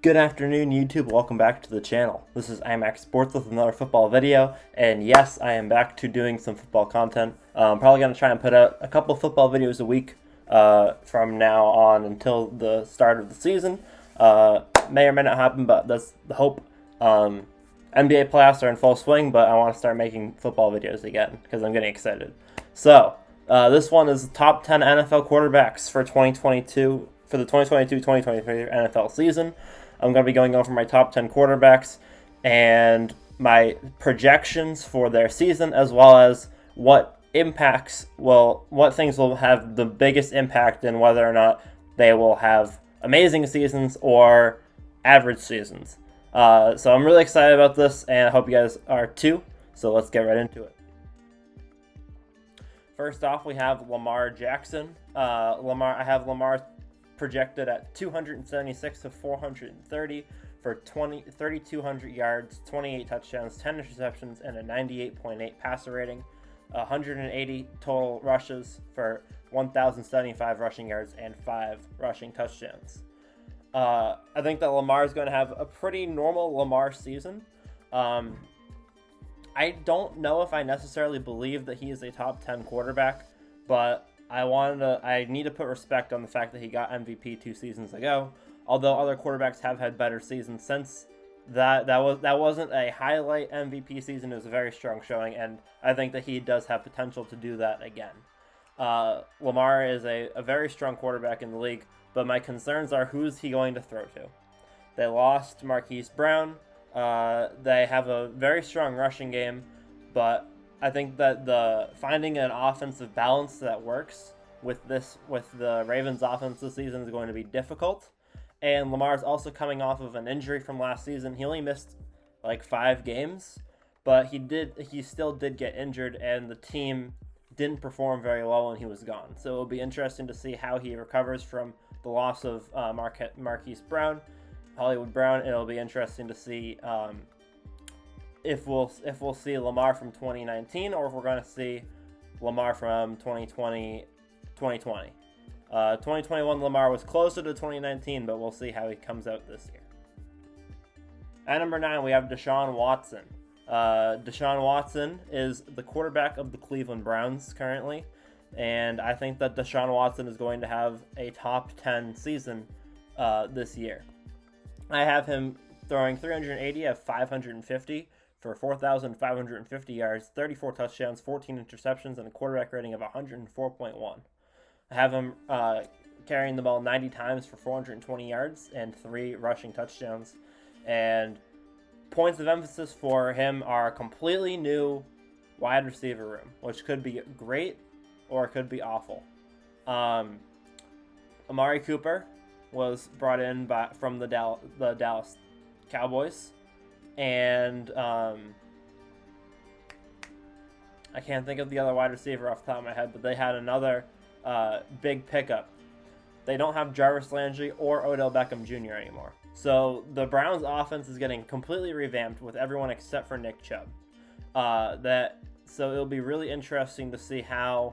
Good afternoon, YouTube. Welcome back to the channel. This is IMAX Sports with another football video, and yes, I am back to doing some football content. I'm probably going to try and put out a couple football videos a week from now on until the start of the season. May or may not happen, but that's the hope. NBA playoffs are in full swing, but I want to start making football videos again because I'm getting excited. So, this one is the top 10 NFL quarterbacks for 2022 for the 2022-2023 NFL season. I'm going to be going over my top 10 quarterbacks and my projections for their season, as well as what things will have the biggest impact and whether or not they will have amazing seasons or average seasons. So I'm really excited about this, and I hope you guys are too. So let's get right into it. First off, we have Lamar Jackson. I have Lamar projected at 276 to 430 for 3,200 yards, 28 touchdowns, 10 interceptions, and a 98.8 passer rating. 180 total rushes for 1,075 rushing yards and 5 rushing touchdowns. I think that Lamar is going to have a pretty normal Lamar season. I don't know if I necessarily believe that he is a top 10 quarterback, but I need to put respect on the fact that he got MVP 2 seasons ago. Although other quarterbacks have had better seasons since that wasn't a highlight MVP season. It was a very strong showing, and I think that he does have potential to do that again. Lamar is a very strong quarterback in the league, but my concerns are who's he going to throw to. They lost Marquise Brown. They have a very strong rushing game, but I think that finding an offensive balance that works with the Ravens offense this season is going to be difficult. And Lamar's also coming off of an injury from last season. He only missed like 5 games, but he still did get injured, and the team didn't perform very well when he was gone. So it'll be interesting to see how he recovers from the loss of Marquise Brown, Hollywood Brown. It'll be interesting to see if we'll see Lamar from 2019 or if we're going to see Lamar from 2020. 2021 Lamar was closer to 2019, but we'll see how he comes out this year. At number 9, we have Deshaun Watson. Deshaun Watson is the quarterback of the Cleveland Browns currently, and I think that Deshaun Watson is going to have a top 10 season this year. I have him throwing 380 of 550 for 4,550 yards, 34 touchdowns, 14 interceptions, and a quarterback rating of 104.1. I have him carrying the ball 90 times for 420 yards and 3 rushing touchdowns. And points of emphasis for him are a completely new wide receiver room, which could be great or it could be awful. Amari Cooper was brought in from the Dallas Cowboys. And I can't think of the other wide receiver off the top of my head, but they had another big pickup. They don't have Jarvis Landry or Odell Beckham Jr. anymore. So the Browns' offense is getting completely revamped with everyone except for Nick Chubb. So it'll be really interesting to see how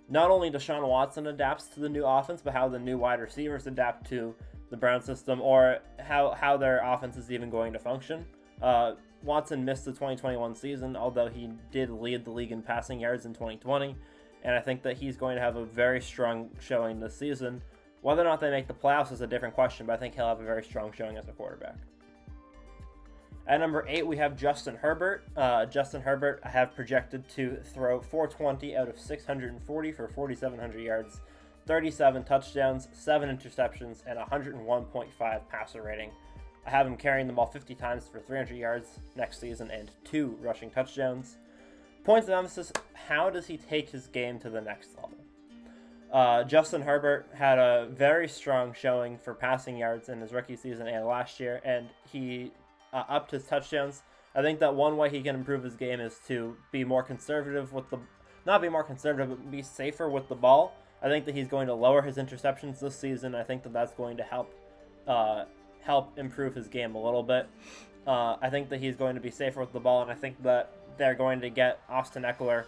not only Deshaun Watson adapts to the new offense, but how the new wide receivers adapt to the Brown system, or how their offense is even going to function. Watson missed the 2021 season, although he did lead the league in passing yards in 2020, and I think that he's going to have a very strong showing this season. Whether or not they make the playoffs is a different question, but I think he'll have a very strong showing as a quarterback. At number 8, we have Justin Herbert. Justin Herbert I have projected to throw 420 out of 640 for 4,700 yards, 37 touchdowns, 7 interceptions, and 101.5 passer rating. I have him carrying the ball 50 times for 300 yards next season and 2 rushing touchdowns. Points of emphasis: how does he take his game to the next level? Justin Herbert had a very strong showing for passing yards in his rookie season and last year, and he upped his touchdowns. I think that one way he can improve his game is to be more conservative not be more conservative, but be safer with the ball. I think that he's going to lower his interceptions this season. I think that that's going to help improve his game a little bit. I think that he's going to be safer with the ball, and I think that they're going to get Austin Eckler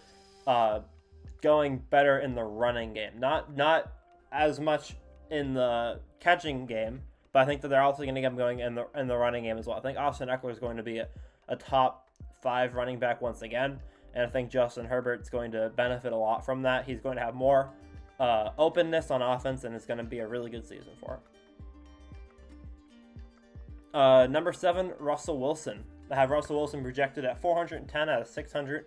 going better in the running game. Not as much in the catching game, but I think that they're also going to get him going in the running game as well. I think Austin Eckler is going to be a top 5 running back once again, and I think Justin Herbert's going to benefit a lot from that. He's going to have more openness on offense, and it's going to be a really good season for him. Number 7, Russell Wilson. I have Russell Wilson projected at 410 out of 600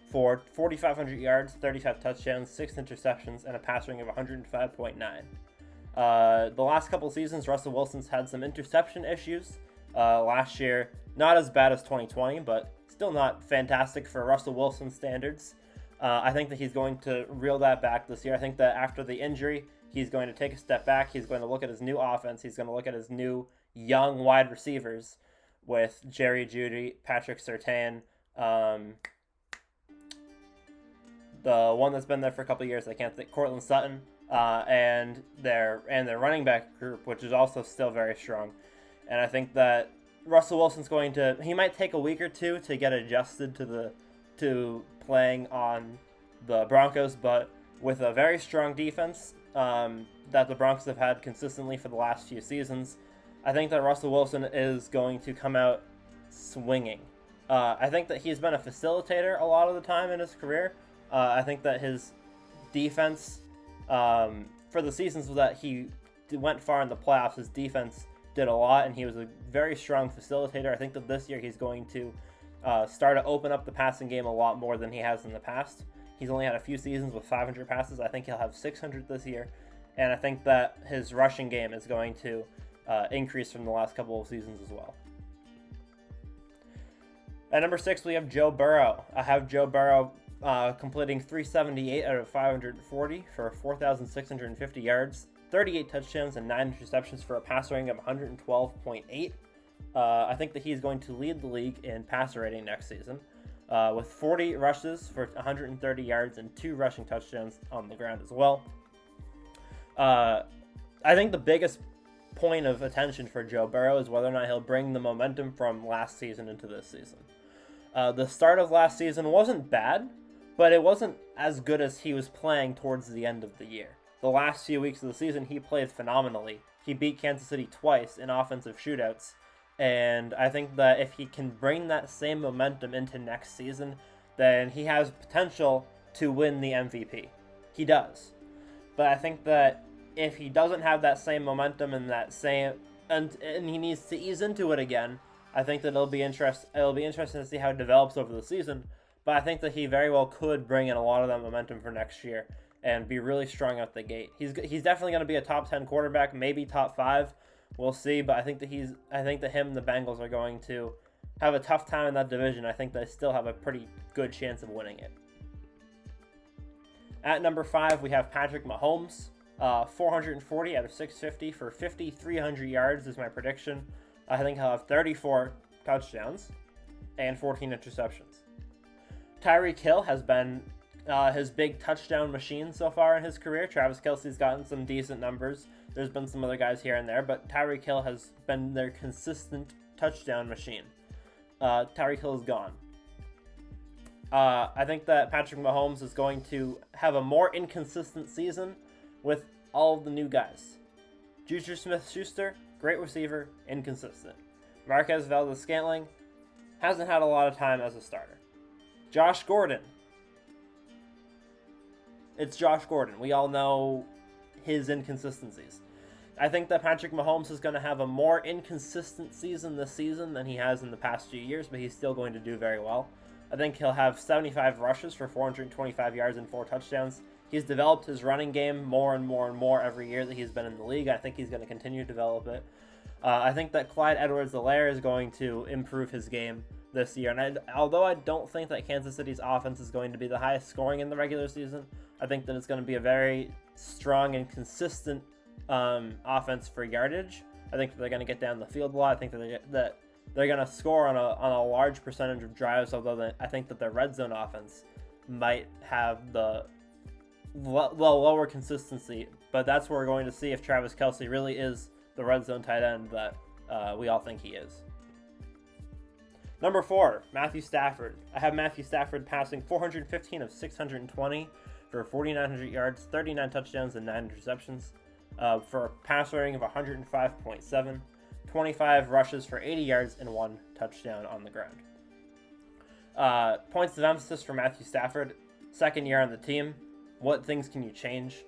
for 4,500 yards, 35 touchdowns, 6 interceptions, and a passer rating of 105.9. The last couple seasons, Russell Wilson's had some interception issues. Last year, not as bad as 2020, but still not fantastic for Russell Wilson standards. I think that he's going to reel that back this year. I think that after the injury, he's going to take a step back. He's going to look at his new offense. He's going to look at his new young wide receivers with Jerry Jeudy, Patrick Surtain, the one that's been there for a couple of years, I can't think, Cortland Sutton, and their running back group, which is also still very strong. And I think that Russell Wilson's he might take a week or two to get adjusted to playing on the Broncos, but with a very strong defense that the Broncos have had consistently for the last few seasons, I think that Russell Wilson is going to come out swinging. I think that he's been a facilitator a lot of the time in his career. I think that his defense, for the seasons that he went far in the playoffs, his defense did a lot, and he was a very strong facilitator. I think that this year he's going to start to open up the passing game a lot more than he has in the past. He's only had a few seasons with 500 passes. I think he'll have 600 this year, and I think that his rushing game is going to increase from the last couple of seasons as well. At number 6, we have Joe Burrow. I have Joe Burrow completing 378 out of 540 for 4,650 yards, 38 touchdowns, and 9 interceptions for a passer rating of 112.8. I think that he's going to lead the league in passer rating next season, with 40 rushes for 130 yards and 2 rushing touchdowns on the ground as well. I think the biggest point of attention for Joe Burrow is whether or not he'll bring the momentum from last season into this season. The start of last season wasn't bad, but it wasn't as good as he was playing towards the end of the year. The last few weeks of the season, he played phenomenally. He beat Kansas City twice in offensive shootouts, and I think that if he can bring that same momentum into next season, then he has potential to win the MVP. He does. But I think that if he doesn't have that same momentum and and he needs to ease into it again, I think that it'll be interesting to see how it develops over the season. But I think that he very well could bring in a lot of that momentum for next year and be really strong out the gate. He's definitely going to be a top 10 quarterback, maybe top 5. We'll see, but I think that him and the Bengals are going to have a tough time in that division. I think they still have a pretty good chance of winning it. At number 5, we have Patrick Mahomes. 440 out of 650 for 5,300 yards is my prediction. I think he'll have 34 touchdowns and 14 interceptions. Tyreek Hill has been his big touchdown machine so far in his career. Travis Kelce's gotten some decent numbers. There's been some other guys here and there, but Tyreek Hill has been their consistent touchdown machine. Tyreek Hill is gone. I think that Patrick Mahomes is going to have a more inconsistent season with all of the new guys. Juju Smith-Schuster, great receiver, inconsistent. Marquez Valdes-Scantling hasn't had a lot of time as a starter. Josh Gordon. It's Josh Gordon. We all know his inconsistencies. I think that Patrick Mahomes is going to have a more inconsistent season this season than he has in the past few years, but he's still going to do very well. I think he'll have 75 rushes for 425 yards and 4 touchdowns. He's developed his running game more and more and more every year that he's been in the league. I think he's going to continue to develop it. I think that Clyde Edwards-Helaire is going to improve his game this year. And although I don't think that Kansas City's offense is going to be the highest scoring in the regular season, I think that it's going to be a very strong and consistent offense for yardage. I think that they're going to get down the field a lot. I think that they're going to score on a large percentage of drives, although I think that their red zone offense might have the lower consistency. But that's where we're going to see if Travis Kelce really is the red zone tight end that we all think he is. Number 4, Matthew Stafford. I have Matthew Stafford passing 415 of 620 for 4,900 yards, 39 touchdowns, and 9 interceptions. for a passer rating of 105.7, 25 rushes for 80 yards, and 1 touchdown on the ground. Points of emphasis for Matthew Stafford, second year on the team. What things can you change?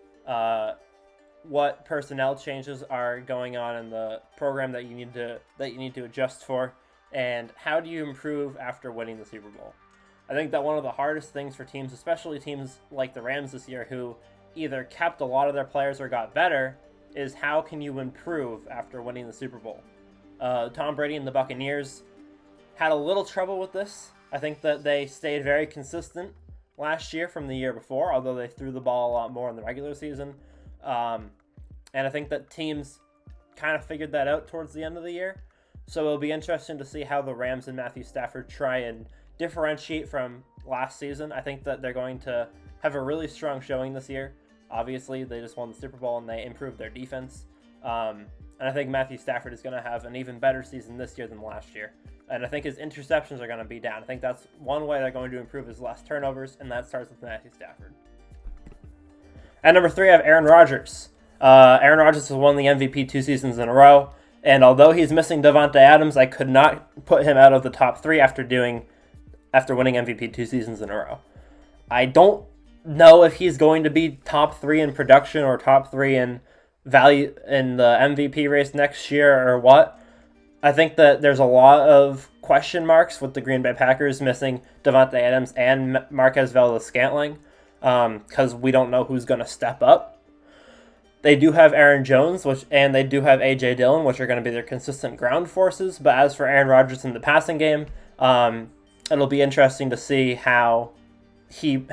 What personnel changes are going on in the program that you need to adjust for? And how do you improve after winning the Super Bowl? I think that one of the hardest things for teams, especially teams like the Rams this year, who either kept a lot of their players or got better, is how can you improve after winning the Super Bowl? Tom Brady and the Buccaneers had a little trouble with this. I think that they stayed very consistent last year from the year before, although they threw the ball a lot more in the regular season. And I think that teams kind of figured that out towards the end of the year. So it'll be interesting to see how the Rams and Matthew Stafford try and differentiate from last season. I think that they're going to have a really strong showing this year. Obviously, they just won the Super Bowl and they improved their defense. And I think Matthew Stafford is going to have an even better season this year than last year. And I think his interceptions are going to be down. I think that's one way they're going to improve his less turnovers, and that starts with Matthew Stafford. At number 3, I have Aaron Rodgers. Aaron Rodgers has won the MVP 2 seasons in a row. And although he's missing Davante Adams, I could not put him out of the top 3 after winning MVP 2 seasons in a row. I don't know if he's going to be top 3 in production or top 3 in value in the MVP race next year or what. I think that there's a lot of question marks with the Green Bay Packers missing Davante Adams and Marquez Valdes-Scantling because we don't know who's going to step up. They do have Aaron Jones, and they do have A.J. Dillon, which are going to be their consistent ground forces. But as for Aaron Rodgers in the passing game, it'll be interesting to see how he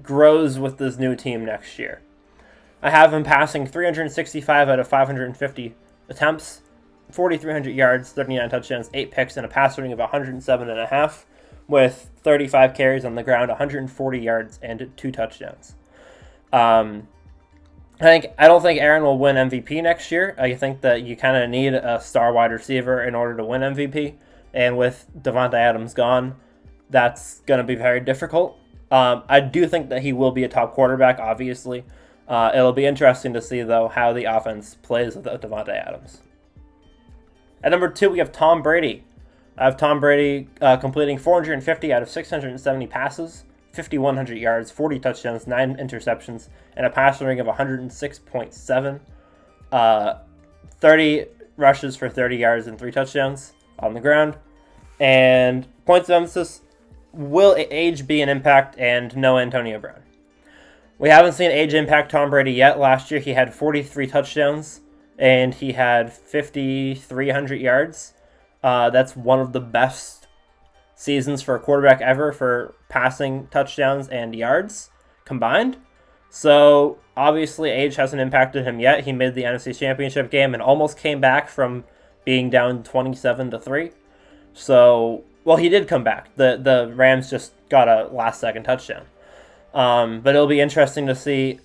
grows with this new team next year. I have him passing 365 out of 550 attempts, 4,300 yards, 39 touchdowns, 8 picks, and a passer rating of 107.5 with 35 carries on the ground, 140 yards, and 2 touchdowns. I don't think Aaron will win MVP next year. I think that you kind of need a star wide receiver in order to win MVP. And with Davante Adams gone, that's going to be very difficult. I do think that he will be a top quarterback, obviously. It'll be interesting to see, though, how the offense plays without Davante Adams. At number 2, we have Tom Brady. I have Tom Brady completing 450 out of 670 passes, 5,100 yards, 40 touchdowns, 9 interceptions, and a passer rating of 106.7. 30 rushes for 30 yards and 3 touchdowns on the ground. And points of emphasis, will age be an impact, and no Antonio Brown. We haven't seen age impact Tom Brady yet. Last year he had 43 touchdowns, and he had 5,300 yards. That's one of the best seasons for a quarterback ever for passing touchdowns and yards combined. So obviously age hasn't impacted him yet. He made the NFC Championship game and almost came back from being down 27-3. So, well, he did come back. The Rams just got a last-second touchdown. But it'll be interesting to see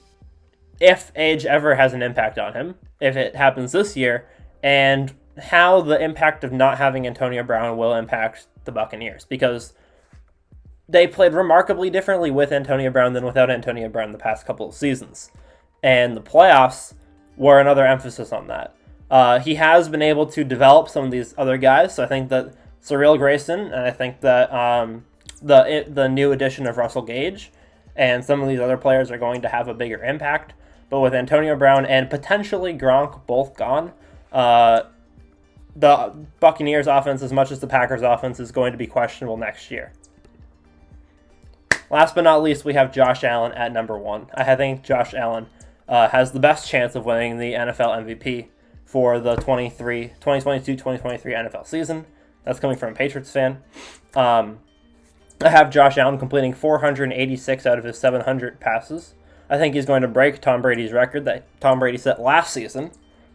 if age ever has an impact on him, if it happens this year, and how the impact of not having Antonio Brown will impact the Buccaneers, because they played remarkably differently with Antonio Brown than without Antonio Brown the past couple of seasons. And the playoffs were another emphasis on that. He has been able to develop some of these other guys, so I think that Cyril Grayson, and I think that the new addition of Russell Gage and some of these other players are going to have a bigger impact. But with Antonio Brown and potentially Gronk both gone, the Buccaneers offense, as much as the Packers offense, is going to be questionable next year. Last but not least, we have Josh Allen at number 1. I think Josh Allen has the best chance of winning the NFL MVP for the 2022-2023 NFL season. That's coming from a Patriots fan. I have Josh Allen completing 486 out of his 700 passes. I think he's going to break Tom Brady's record that Tom Brady set last season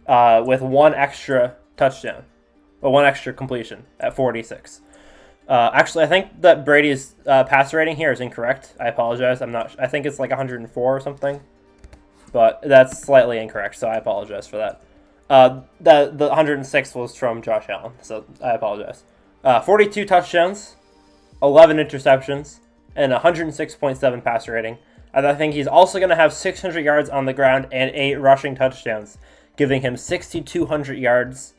with one extra touchdown, or one extra completion at 46. Actually, I think that Brady's passer rating here is incorrect. I apologize. I think it's like 104 or something, but that's slightly incorrect, so I apologize for that. The 106 was from Josh Allen, so I apologize. 42 touchdowns, 11 interceptions, and 106.7 passer rating. I think he's also going to have 600 yards on the ground and 8 rushing touchdowns, giving him 6,200 yards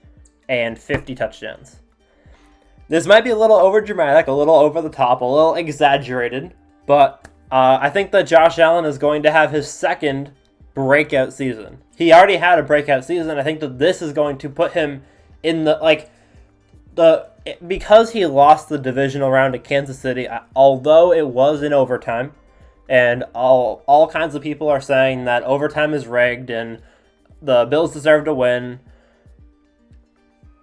and 50 touchdowns. This might be a little overdramatic, a little over the top, a little exaggerated, but I think that Josh Allen is going to have his second breakout season. He already had a breakout season. I think that this is going to put him in because he lost the divisional round to Kansas City, although it was in overtime, and all kinds of people are saying that overtime is rigged and the Bills deserve to win.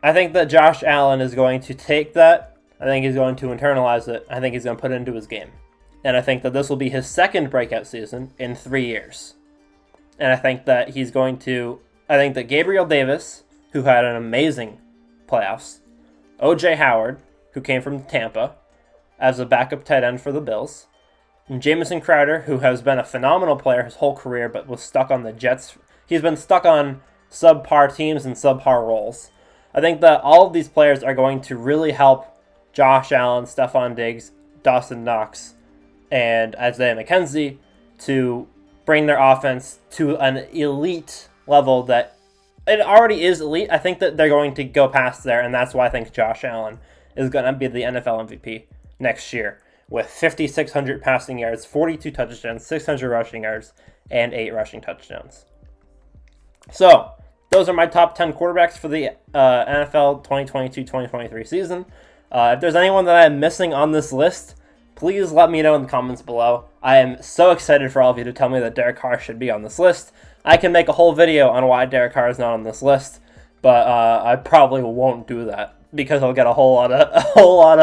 I think that Josh Allen is going to take that. I think he's going to internalize it. I think he's going to put it into his game. And I think that this will be his second breakout season in 3 years. And I think that Gabriel Davis, who had an amazing playoffs, O.J. Howard, who came from Tampa as a backup tight end for the Bills, and Jamison Crowder, who has been a phenomenal player his whole career but was stuck on the Jets. He's been stuck on subpar teams and subpar roles. I think that all of these players are going to really help Josh Allen, Stephon Diggs, Dawson Knox, and Isaiah McKenzie to bring their offense to an elite level that it already is elite. I think that they're going to go past there, and that's why I think Josh Allen is going to be the NFL MVP next year with 5,600 passing yards, 42 touchdowns, 600 rushing yards, and 8 rushing touchdowns. So, those are my top 10 quarterbacks for the NFL 2022-2023 season. If there's anyone that I'm missing on this list, please let me know in the comments below. I am so excited for all of you to tell me that Derek Carr should be on this list. I can make a whole video on why Derek Carr is not on this list, but I probably won't do that because I'll get a whole lot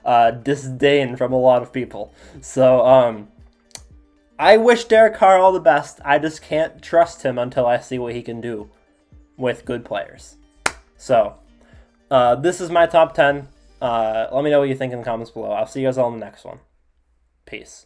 of disdain from a lot of people. So I wish Derek Carr all the best. I just can't trust him until I see what he can do with good players. So this is my top 10. Let me know what you think in the comments below. I'll see you guys all in the next one. Peace.